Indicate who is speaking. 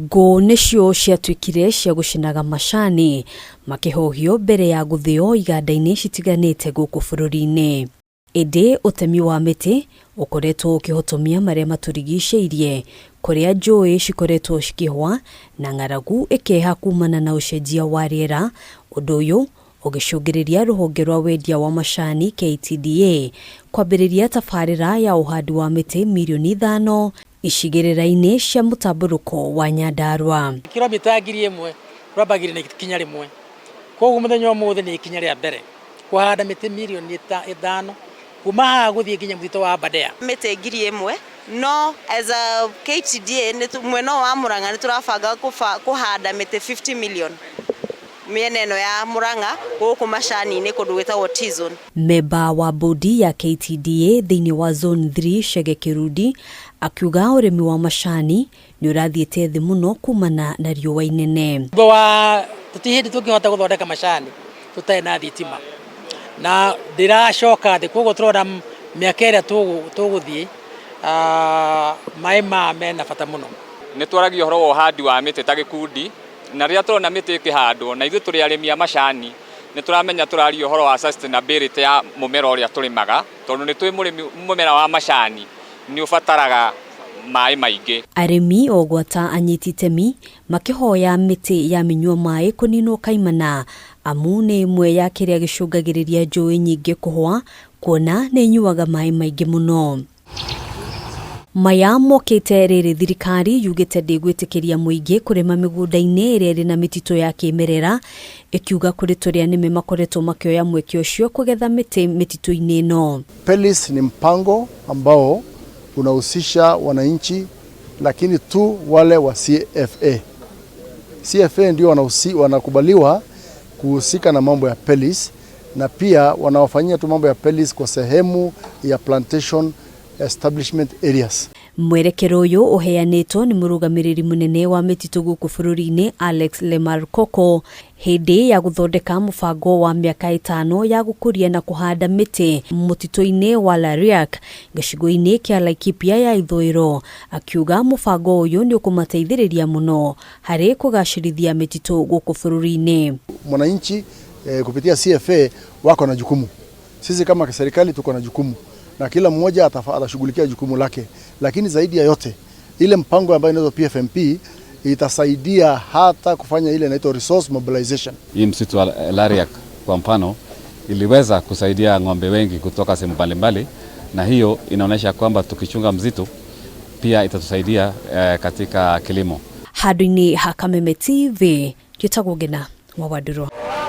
Speaker 1: Ngo nĩcio ciatuĩkire cia gũcinaga macani makĩhohio mbere ya gũthĩo iganda-inĩ citiganĩte gũkũ bũrũri-inĩ. Ĩndĩ ũtemi wa mĩtĩ ũkoretwo ũkĩhotomia marĩa matũrigicĩirie, kũrĩa njũĩ cikoretwo cikĩhwa na ng'aragu ĩkĩeha kumana na ũcenjia wa rĩera. Ũndũ ũyũ ũgĩcũngĩrĩria rũhonge rwa wendia wa macani KTDA kwambĩrĩria tabarĩra ya ũhandi wa mĩtĩ milioni 5 icigĩrĩra-inĩ cia mũtambũrũko wa Nyandarua.
Speaker 2: Kilomita 1,000 rwambagĩrĩria na ikinya rĩmwe. Koguo mũthenya ũmũthĩ nĩ ikinya rĩa mbere kũhanda mĩtĩ milioni 5 kuma haha gũthiĩ nginya mũtitũ wa Bandea.
Speaker 3: Mĩtĩ 1,000 no as a KTDA mwena wa Murang'a nĩ tũrabanga kũhanda mĩtĩ 50 million miena ĩno ya Murang'a gũkũ macani-inĩ kũndũ gwĩtagwo T-zone.
Speaker 1: Memba wa bodi ya KTDA thĩinĩ wa zone 3 Chege Kirudi akiuga ũrĩmi wa macani nĩ ũrathiĩte thĩ mũno kumana na riũa inene.
Speaker 2: Tutihĩndĩ tũngĩhota gũthondeka macani tũtarĩ na thitima, na ndĩracoka thĩ, koguo tũrona mĩaka ĩrĩa tũgũthiĩ maĩ mena bata mũno.
Speaker 4: Nĩ twaragia ũhoro wa ũhandi wa mĩtĩ ta gĩkundi, na rĩrĩa tũrona mĩtĩ ĩkĩhandwo na ithuĩ tũrĩ arĩmi a macani nĩ tũramenya tũraria ũhoro wa sustainability ya mũmera ũrĩa tũrĩmaga, tondũ nĩ twĩ mũmera wa macani nĩ ũbataraga maĩ maingĩ. Arĩmi
Speaker 1: ogwata anyiti itemi makĩhoya mĩtĩ ya mĩnyua maĩ kũninwo kaimana, amu nĩ ĩmwe ya kĩrĩa gĩcũngagĩrĩria njũĩ nyingĩ kũhwa, kuona nĩ inyuaga maĩ maingĩ mũno. Maya mokĩte rĩrĩ thirikari yugĩte ndĩgwĩtĩkĩria mũingĩ kũrĩma mĩgũnda-inĩ ĩrĩa ĩrĩ na mĩtitũ ya kĩmerera, ĩkiuga kũrĩ tũrĩa nĩme makoretwo makĩoya mweke ũcio kũgetha mĩtĩ mĩtitũ-inĩ ĩno.
Speaker 5: PELIS ni mpango ambao unahusisha wananchi, lakini tu wale wa CFA. CFA ndio wanakubaliwa kuhusika na mambo ya PELIS, na pia wanawafanyia tu mambo ya PELIS kwa sehemu ya plantation establishment areas.
Speaker 1: Mwerekero ũyũ ũheanĩtwo nĩ mũrũgamĩrĩri mũnene wa mĩtitũ gũkũ bũrũri-inĩ Alex Lemarkoko hĩndĩ ya gũthondeka mũbango wa mĩaka 5 ya gũkũria na kũhanda mĩtĩ mũtitũ-inĩ wa Lariak gĩcigo-inĩ kĩa Laikipia ya ithũĩro, akiuga mũbango ũyũ nĩ ũkũmateithĩrĩria mũno harĩ kũgacĩrithia mĩtitũ gũkũ bũrũri-inĩ.
Speaker 5: Mwananchi kupitia CFA wako na jukumu, sisi kama serikali tuko na jukumu, na kila mmoja atashughulikia jukumu lake, lakini zaidi ya yote ile mpango ambayo inaitwa PFMP itasaidia hata kufanya ile inaitwa resource mobilization.
Speaker 6: Hii msitu wa Lariak kwa mfano iliweza kusaidia ng'ombe wengi kutoka sehemu mbalimbali, na hiyo inaonyesha kwamba tukichunga msitu pia itatusaidia katika kilimo.
Speaker 1: Handũ-inĩ ha Kameme TV, Gĩtagwo Ngina wa Wandũrwo.